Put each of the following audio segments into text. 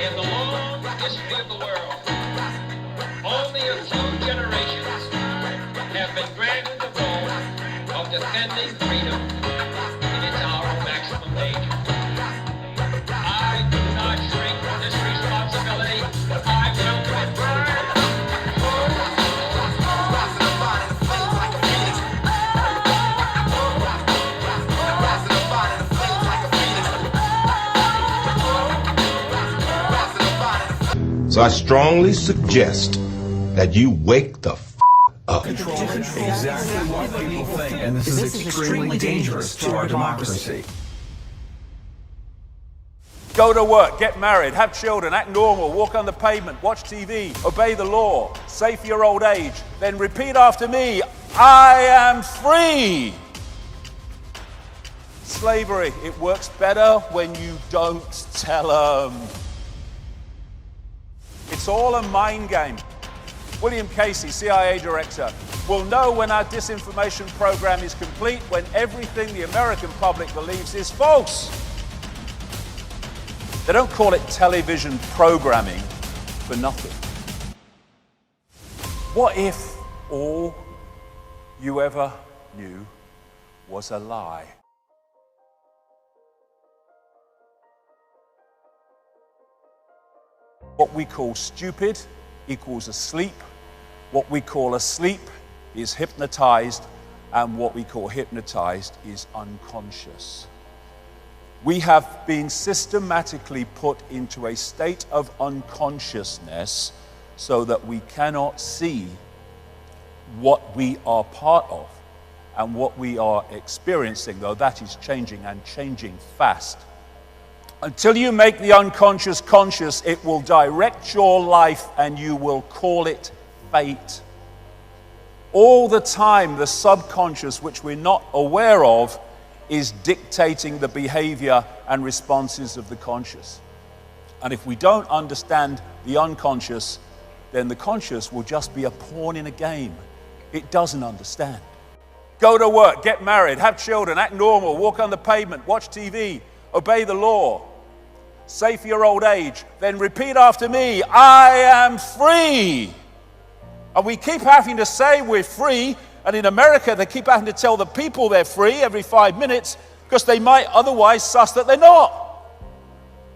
In the long history of the world, only a few generations have been granted the role of defending freedom in its hour of maximum danger. I do not shrink from this responsibility. I will do it right. So I strongly suggest that you wake the up. Controlling exactly what people think, and this is extremely dangerous to our democracy. Go to work, get married, have children, act normal, walk on the pavement, watch TV, obey the law, save for your old age, then repeat after me, I am free. Slavery, it works better when you don't tell them. It's all a mind game. William Casey, CIA director, will know when our disinformation program is complete when everything the American public believes is false. They don't call it television programming for nothing. What if all you ever knew was a lie? What we call stupid equals asleep. What we call asleep is hypnotized, and what we call hypnotized is unconscious. We have been systematically put into a state of unconsciousness so that we cannot see what we are part of and what we are experiencing, though that is changing and changing fast. Until you make the unconscious conscious, it will direct your life and you will call it fate. All the time, the subconscious, which we're not aware of, is dictating the behavior and responses of the conscious. And if we don't understand the unconscious, then the conscious will just be a pawn in a game. It doesn't understand. Go to work, get married, have children, act normal, walk on the pavement, watch TV, obey the law, save for your old age, then repeat after me, I am free. And we keep having to say we're free, and in America they keep having to tell the people they're free every 5 minutes because they might otherwise suss that they're not.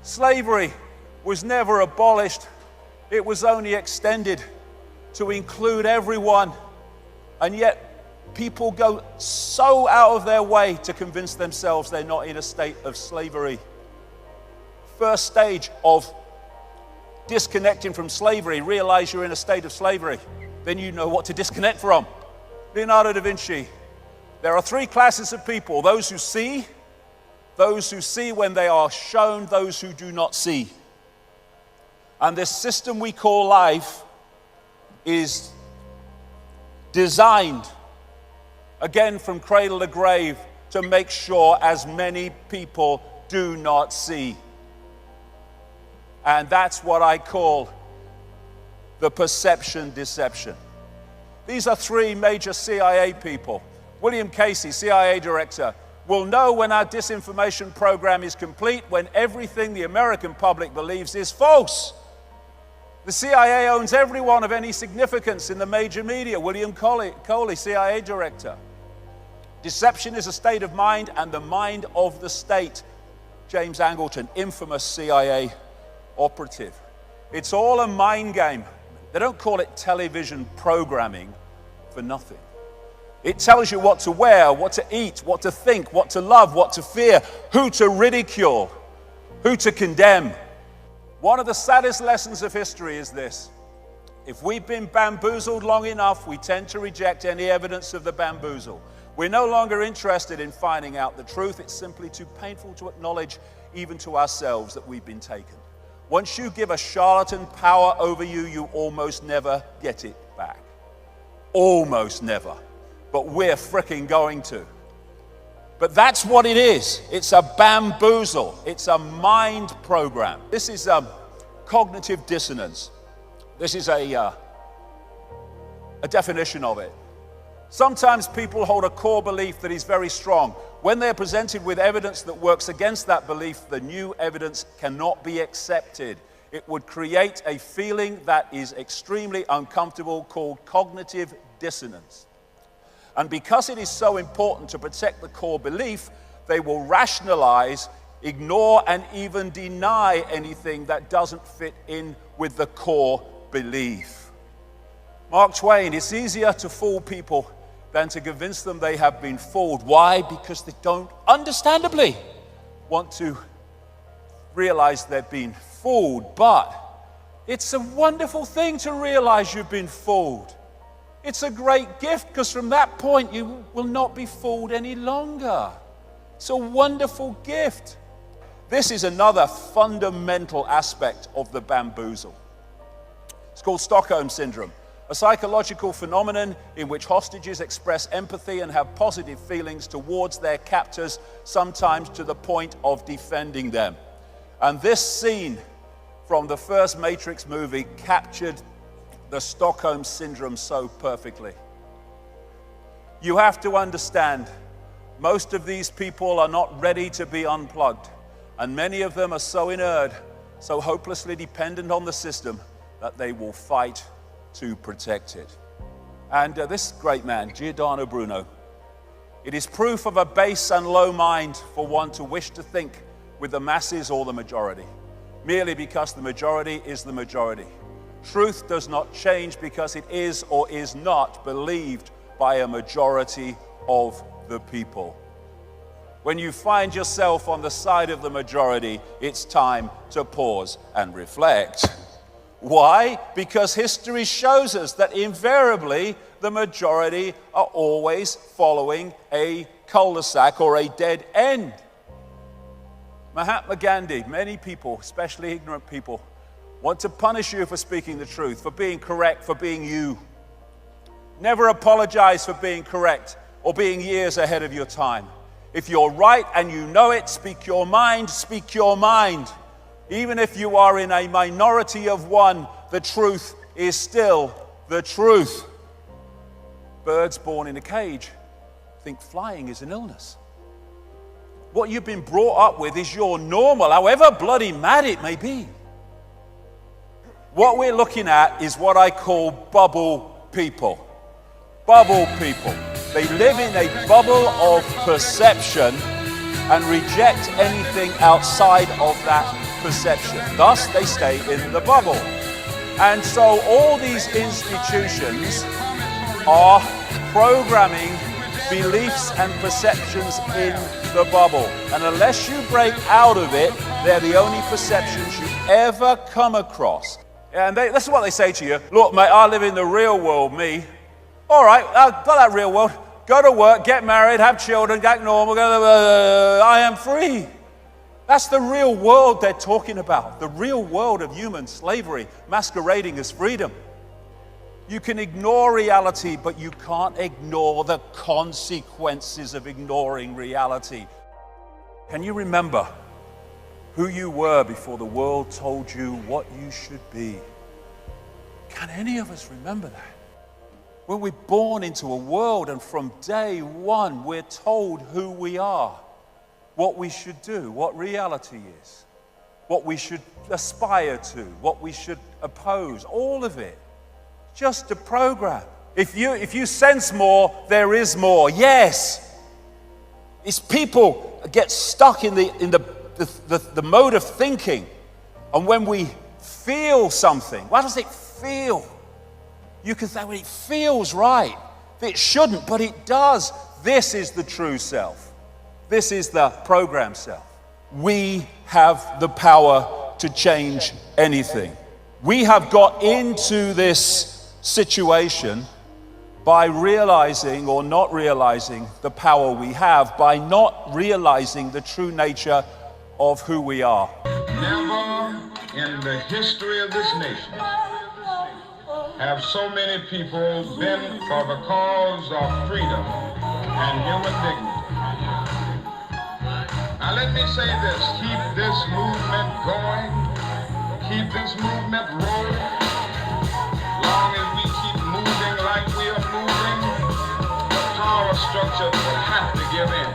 Slavery was never abolished. It was only extended to include everyone. And yet people go so out of their way to convince themselves they're not in a state of slavery. First stage of disconnecting from slavery, realize you're in a state of slavery. Then you know what to disconnect from. Leonardo da Vinci. There are three classes of people: those who see when they are shown, those who do not see. And this system we call life is designed, again from cradle to grave, to make sure as many people do not see. And that's what I call the perception deception. These are three major CIA people. William Casey, CIA director, will know when our disinformation program is complete when everything the American public believes is false. The CIA owns everyone of any significance in the major media. William Coley, CIA director. Deception is a state of mind and the mind of the state. James Angleton, infamous CIA operative. It's all a mind game. They don't call it television programming for nothing. It tells you what to wear, what to eat, what to think, what to love, what to fear, who to ridicule, who to condemn. One of the saddest lessons of history is this: if we've been bamboozled long enough, we tend to reject any evidence of the bamboozle. We're no longer interested in finding out the truth. It's simply too painful to acknowledge, even to ourselves, that we've been taken. Once you give a charlatan power over you, you almost never get it back. Almost never. But we're fricking going to. But that's what it is. It's a bamboozle. It's a mind program. This is cognitive dissonance. This is a definition of it. Sometimes people hold a core belief that is very strong. When they're presented with evidence that works against that belief, the new evidence cannot be accepted. it would create a feeling that is extremely uncomfortable called cognitive dissonance. And because it is so important to protect the core belief, they will rationalize, ignore, and even deny anything that doesn't fit in with the core belief. Mark Twain, it's easier to fool people than to convince them they have been fooled. Why? Because they don't, understandably, want to realize they've been fooled. But it's a wonderful thing to realize you've been fooled. It's a great gift, because from that point you will not be fooled any longer. It's a wonderful gift. This is another fundamental aspect of the bamboozle. It's called Stockholm Syndrome, a psychological phenomenon in which hostages express empathy and have positive feelings towards their captors, sometimes to the point of defending them. And this scene from the first Matrix movie captured the Stockholm Syndrome so perfectly. You have to understand, most of these people are not ready to be unplugged, and many of them are so inured, so hopelessly dependent on the system, that they will fight to protect it. And this great man, Giordano Bruno, it is proof of a base and low mind for one to wish to think with the masses or the majority, merely because the majority is the majority. Truth does not change because it is or is not believed by a majority of the people. When you find yourself on the side of the majority, it's time to pause and reflect. Why? Because history shows us that invariably the majority are always following a cul-de-sac or a dead end. Mahatma Gandhi, many people, especially ignorant people, want to punish you for speaking the truth, for being correct, for being you. Never apologize for being correct or being years ahead of your time. If you're right and you know it, speak your mind, speak your mind. Even if you are in a minority of one, the truth is still the truth. Birds born in a cage think flying is an illness. What you've been brought up with is your normal, however bloody mad it may be. What we're looking at is what I call bubble people. Bubble people. They live in a bubble of perception and reject anything outside of that perception. Thus, they stay in the bubble. And so all these institutions are programming beliefs and perceptions in the bubble. And unless you break out of it, they're the only perceptions you ever come across. And that's what they say to you. Look, mate, I live in the real world, me. All right, I've got that real world. Go to work, get married, have children, get normal. I am free. That's the real world they're talking about. The real world of human slavery masquerading as freedom. You can ignore reality, but you can't ignore the consequences of ignoring reality. Can you remember who you were before the world told you what you should be? Can any of us remember that? When we're born into a world and from day one we're told who we are, what we should do, what reality is, what we should aspire to, what we should oppose, all of it. Just a program. If you sense more, there is more. Yes. It's people get stuck in the mode of thinking. And when we feel something, what does it feel? You can say, well, it feels right. It shouldn't, but it does. This is the true self. This is the program self. We have the power to change anything. We have got into this situation by realizing or not realizing the power we have, by not realizing the true nature of who we are. Never in the history of this nation have so many people been for the cause of freedom and human dignity. Now let me say this, keep this movement going, keep this movement rolling. Long as we keep moving like we are moving, the power structure will have to give in.